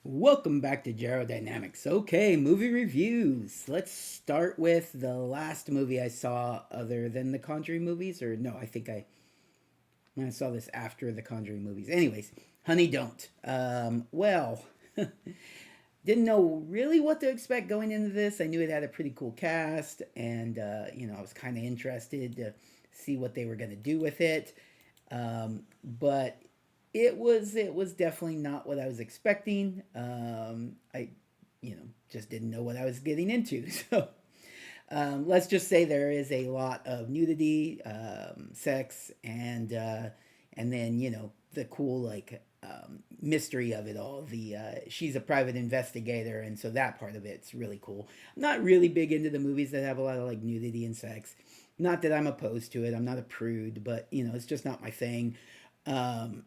Welcome back to Gero Dynamics. Okay, movie reviews. Let's start with the last movie I saw other than the Conjuring movies. Or no, I saw this after the Conjuring movies. Anyways, Honey Don't. Didn't know really what to expect going into this. I knew it had a pretty cool cast, and I was kind of interested to see what they were going to do with it. But it was definitely not what I was expecting. I just didn't know what I was getting into. So let's just say there is a lot of nudity, sex, and then the cool mystery of it all. The she's a private investigator, and so that part of it's really cool. I'm not really big into the movies that have a lot of like nudity and sex. Not that I'm opposed to it. I'm not a prude, but it's just not my thing. Um,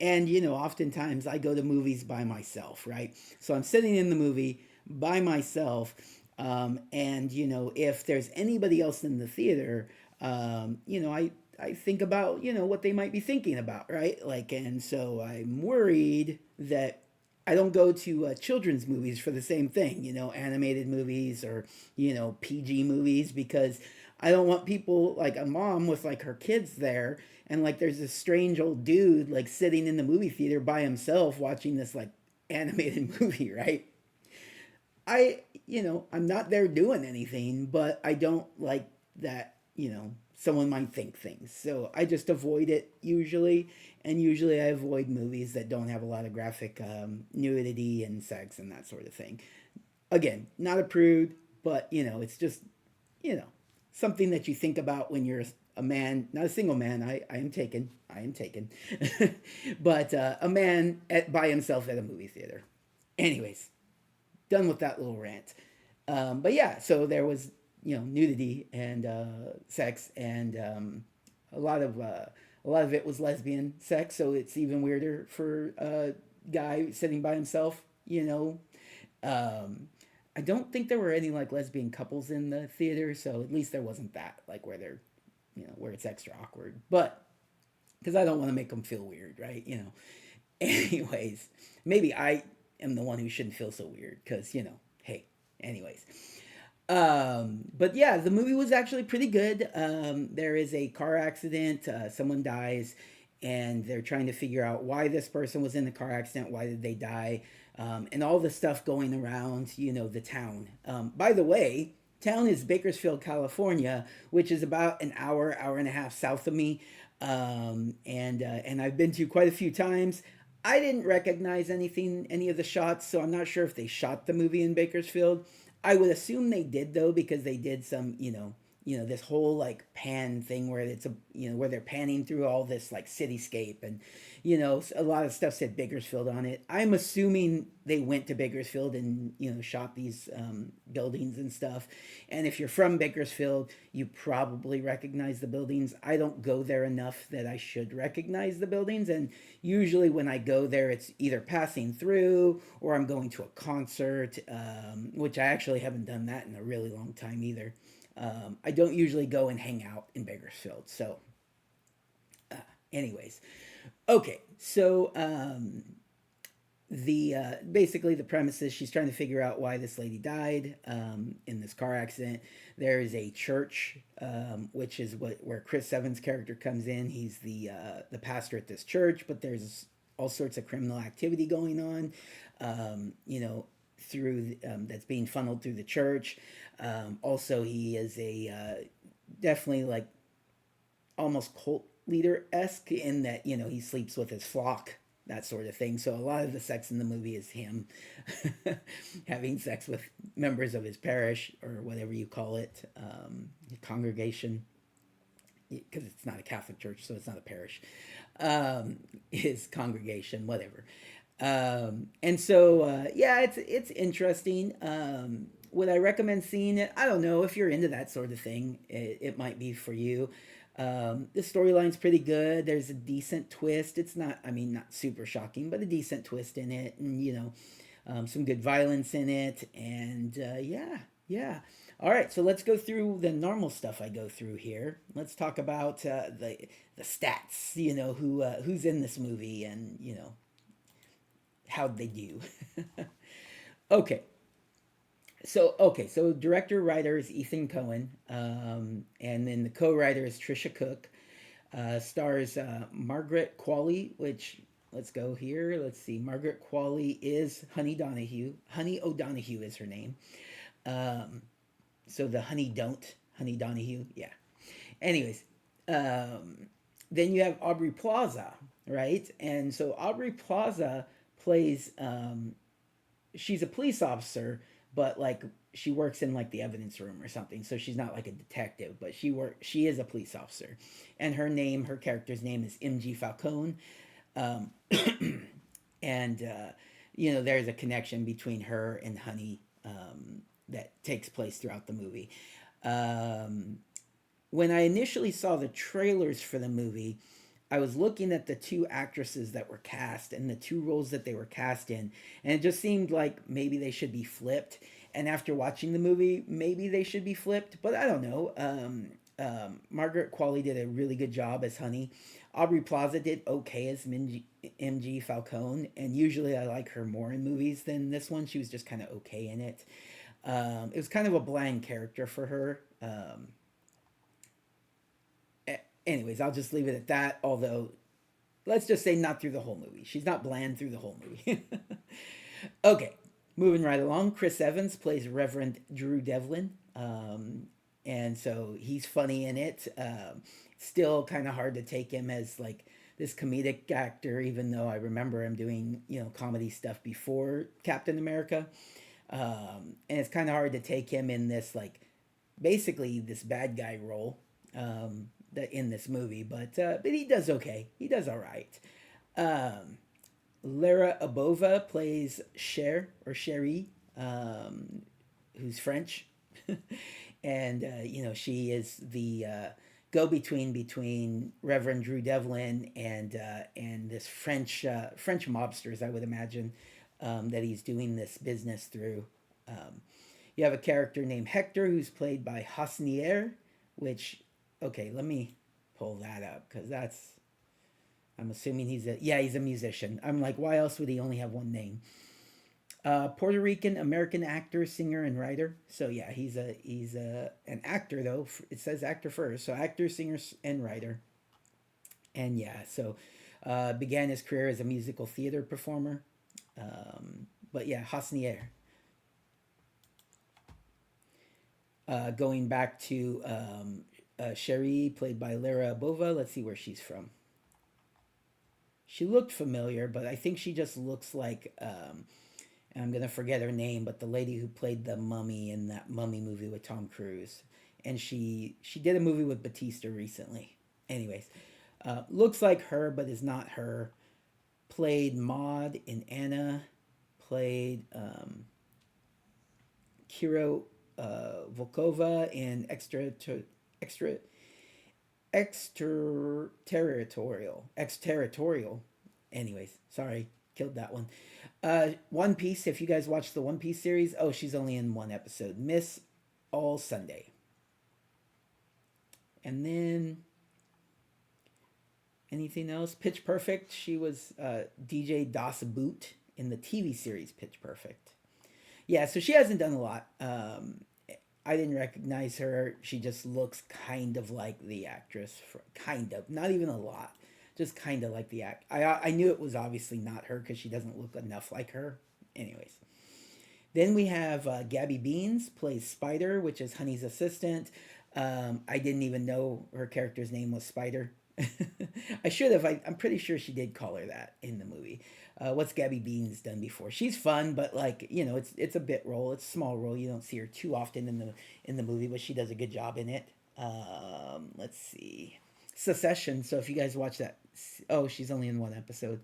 and oftentimes I go to movies by myself, right? So I'm sitting in the movie by myself, and if there's anybody else in the theater, I think about what they might be thinking about, right? Like, and so I'm worried that I don't go to children's movies for the same thing, animated movies or PG movies, because I don't want people like a mom with like her kids there, and like there's this strange old dude like sitting in the movie theater by himself watching this like animated movie, right? I'm not there doing anything, but I don't like that, someone might think things. So I just avoid it usually. And usually I avoid movies that don't have a lot of graphic nudity and sex and that sort of thing. Again, not a prude, but, it's just, you know, something that you think about when you're a man, not a single man. I am taken. I am taken. But a man by himself at a movie theater. Anyways, done with that little rant. But yeah, so there was nudity and sex, and a lot of it was lesbian sex. So it's even weirder for a guy sitting by himself. Um, I don't think there were any like lesbian couples in the theater, so at least there wasn't that like where they're where it's extra awkward. But because I don't want to make them feel weird, right? Anyways, maybe I am the one who shouldn't feel so weird because, hey, anyways. But yeah, the movie was actually pretty good. There is a car accident, someone dies, and they're trying to figure out why this person was in the car accident, why did they die, and all the stuff going around, the town. By the way, town is Bakersfield, California, which is about an hour and a half south of me, and I've been to quite a few times. I didn't recognize any of the shots, so I'm not sure if they shot the movie in Bakersfield. I would assume they did though, because they did some, this whole like pan thing where it's where they're panning through all this like cityscape, and a lot of stuff said Bakersfield on it. I'm assuming they went to Bakersfield and shot these buildings and stuff. And if you're from Bakersfield, you probably recognize the buildings. I don't go there enough that I should recognize the buildings, and usually when I go there, it's either passing through or I'm going to a concert, which I actually haven't done that in a really long time either. I don't usually go and hang out in Bakersfield. So, anyways, okay. So, the basically the premise is she's trying to figure out why this lady died in this car accident. There is a church, which is where Chris Evans' character comes in. He's the pastor at this church, but there's all sorts of criminal activity going on. Through that's being funneled through the church. Also, he is a definitely like almost cult leader esque in that he sleeps with his flock, that sort of thing. So a lot of the sex in the movie is him having sex with members of his parish, or whatever you call it, congregation, because it's not a Catholic church, so it's not a parish. His congregation, whatever. And so yeah, it's interesting. Would I recommend seeing it? I don't know. If you're into that sort of thing, it might be for you. The storyline's pretty good. There's a decent twist. It's not, I mean, not super shocking, but a decent twist in it, and some good violence in it, and yeah, yeah. All right, so let's go through the normal stuff I go through here. Let's talk about the stats. Who's in this movie, and how'd they do? Okay, so director writer is Ethan Cohen, and then the co-writer is Trisha Cook. Stars Margaret Qualley, which let's go here. Let's see. Margaret Qualley is Honey Donahue. Honey O'Donohue is her name. Um, so the Honey Donahue, yeah. Anyways, um, then you have Aubrey Plaza, right? And so Aubrey Plaza plays she's a police officer, but like she works in like the evidence room or something. So she's not like a detective, but she is a police officer, and her character's name is MG Falcone, um, and there's a connection between her and Honey that takes place throughout the movie. Um, when I initially saw the trailers for the movie, I was looking at the two actresses that were cast and the two roles that they were cast in, and it just seemed like maybe they should be flipped. And after watching the movie, maybe they should be flipped, but I don't know. Margaret Qualley did a really good job as Honey. Aubrey Plaza did okay as MG Falcone, and usually I like her more in movies than this one. She was just kind of okay in it. It was kind of a bland character for her. Anyways, I'll just leave it at that. Although, let's just say not through the whole movie. She's not bland through the whole movie. Okay, moving right along. Chris Evans plays Reverend Drew Devlin. And so he's funny in it. Still kind of hard to take him as like this comedic actor, even though I remember him doing, comedy stuff before Captain America. And it's kind of hard to take him in this, like, basically this bad guy role that in this movie, but he does okay. He does all right. Um, Lara Abova plays Cher or Cherie, who's French, and she is the go between Reverend Drew Devlin and this French mobsters, I would imagine, that he's doing this business through. Um, you have a character named Hector who's played by Hasnier, which, okay, let me pull that up because I'm assuming he's a musician. I'm like, why else would he only have one name? Puerto Rican American actor, singer, and writer. So yeah, he's an actor though. It says actor first, so actor, singer, and writer. And yeah, so began his career as a musical theater performer. But yeah, Hasnier. Going back to Cherie, played by Lara Bova. Let's see where she's from. She looked familiar, but I think she just looks like and I'm gonna forget her name, but the lady who played the mummy in that Mummy movie with Tom Cruise, and she did a movie with Batista recently. Anyways, looks like her, but is not her. Played Maud in Anna. Played Kira Volkova in extra extraterritorial. Anyways, sorry, killed that one. One Piece. If you guys watch the One Piece series, oh, she's only in one episode. Miss All Sunday. And then anything else? Pitch Perfect. She was DJ Das Boot in the TV series Pitch Perfect. Yeah, so she hasn't done a lot. I didn't recognize her. She just looks kind of like the actress, kind of, not even a lot, just kind of like the act. I knew it was obviously not her because she doesn't look enough like her. Anyways, then we have Gabby Beans plays Spider, which is Honey's assistant. I didn't even know her character's name was Spider. I should have. I'm pretty sure she did call her that in the movie. What's Gabby Beans done before? She's fun, but like it's a bit role. It's a small role. You don't see her too often in the movie, but she does a good job in it. Let's see, Secession. So if you guys watch that, oh, she's only in one episode.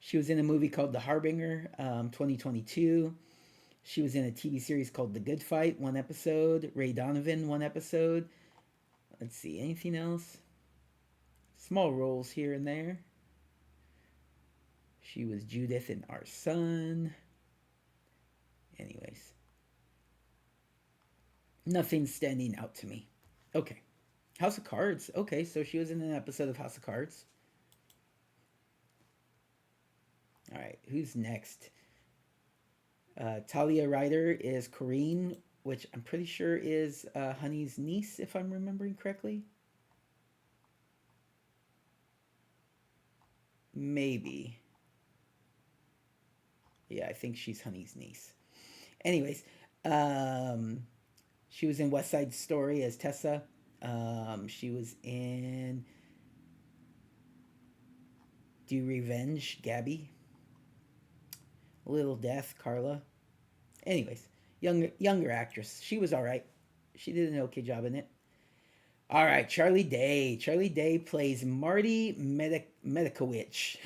She was in a movie called The Harbinger, 2022. She was in a TV series called The Good Fight, one episode. Ray Donovan, one episode. Let's see, anything else? Small roles here and there. She was Judith in Our Son. Anyways, nothing standing out to me. Okay. House of Cards. Okay, so she was in an episode of House of Cards. All right, who's next? Talia Ryder is Corrine, which I'm pretty sure is Honey's niece, if I'm remembering correctly. Maybe. Yeah, I think she's Honey's niece. Anyways, um, she was in West Side Story as Tessa. She was in Do Revenge, Gabby. Little Death, Carla. Anyways, younger actress. She was all right. She did an okay job in it. All right, Charlie Day. Charlie Day plays Marty Medikowicz.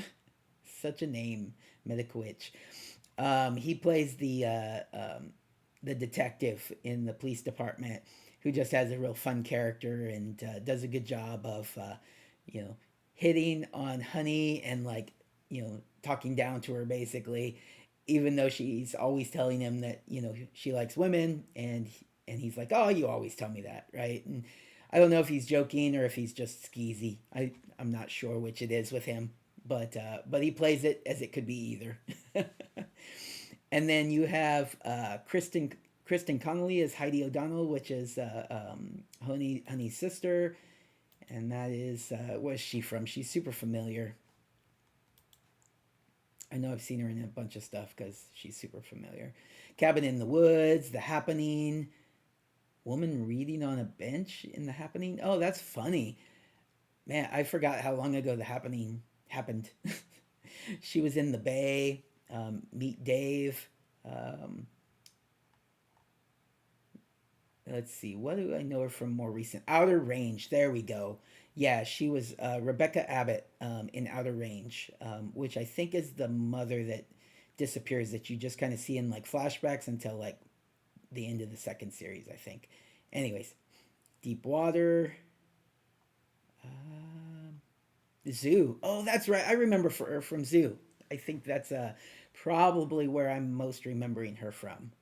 Such a name, Medikowicz. He plays the detective in the police department who just has a real fun character and does a good job of, you know, hitting on Honey and like, talking down to her basically, even though she's always telling him that she likes women, and he's like, oh, you always tell me that, right? And I don't know if he's joking or if he's just skeezy. I'm not sure which it is with him, but he plays it as it could be either. And then you have Kristen Connolly as Heidi O'Donnell, which is Honey's sister, and that is where's she from? She's super familiar. I know I've seen her in a bunch of stuff because she's super familiar. Cabin in the Woods, The Happening, Woman Reading on a Bench in The Happening. Oh, that's funny. Man, I forgot how long ago The Happening happened. She was in The Bay, Meet Dave. Um, let's see, what do I know her from more recent? Outer Range. There we go. Yeah, she was Rebecca Abbott in Outer Range, which I think is the mother that disappears that you just kind of see in like flashbacks until like the end of the second series, I think. Anyways, Deep Water, Zoo. Oh, that's right. I remember her from Zoo. I think that's probably where I'm most remembering her from.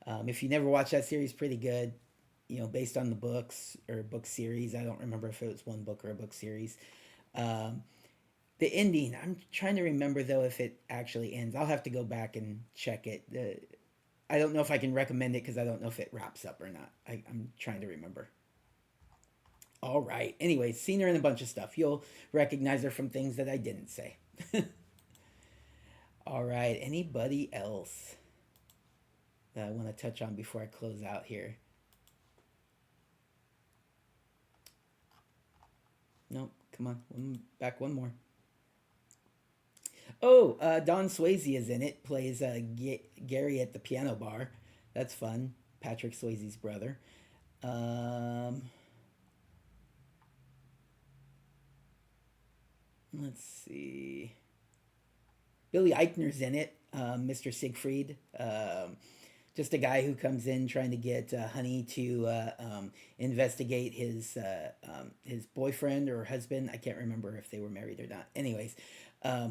If you never watched that series, pretty good. Based on the books or book series. I don't remember if it was one book or a book series. Um, the ending, I'm trying to remember though if it actually ends. I'll have to go back and check it. I don't know if I can recommend it because I don't know if it wraps up or not. I'm trying to remember. All right. Anyway, seen her in a bunch of stuff. You'll recognize her from things that I didn't say. All right. Anybody else that I want to touch on before I close out here? Nope. Come on. Back one more. Oh, Don Swayze is in it. Plays Gary at the piano bar. That's fun. Patrick Swayze's brother. Um, let's see. Billy Eichner's in it. Mr. Siegfried. Just a guy who comes in trying to get Honey to investigate his boyfriend or husband. I can't remember if they were married or not. Anyways,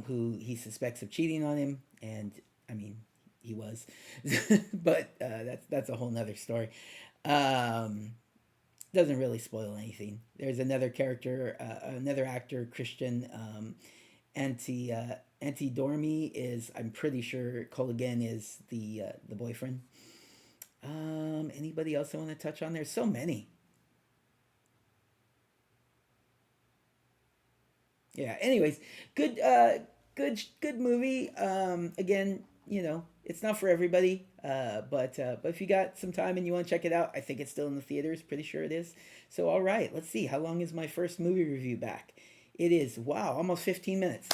who he suspects of cheating on him, and I mean he was, but that's a whole nother story. Um, doesn't really spoil anything. There's another character, another actor, Christian Anti Dormy is. I'm pretty sure Colligan is the boyfriend. Anybody else I want to touch on? There's so many. Yeah. Anyways, good good movie. Again, it's not for everybody. But if you got some time and you want to check it out, I think it's still in the theaters. Pretty sure it is. So all right, let's see. How long is my first movie review back? It is, wow, almost 15 minutes.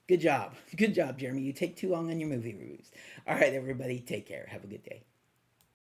Good job. Good job, Jeremy. You take too long on your movie reviews. All right, everybody, take care. Have a good day.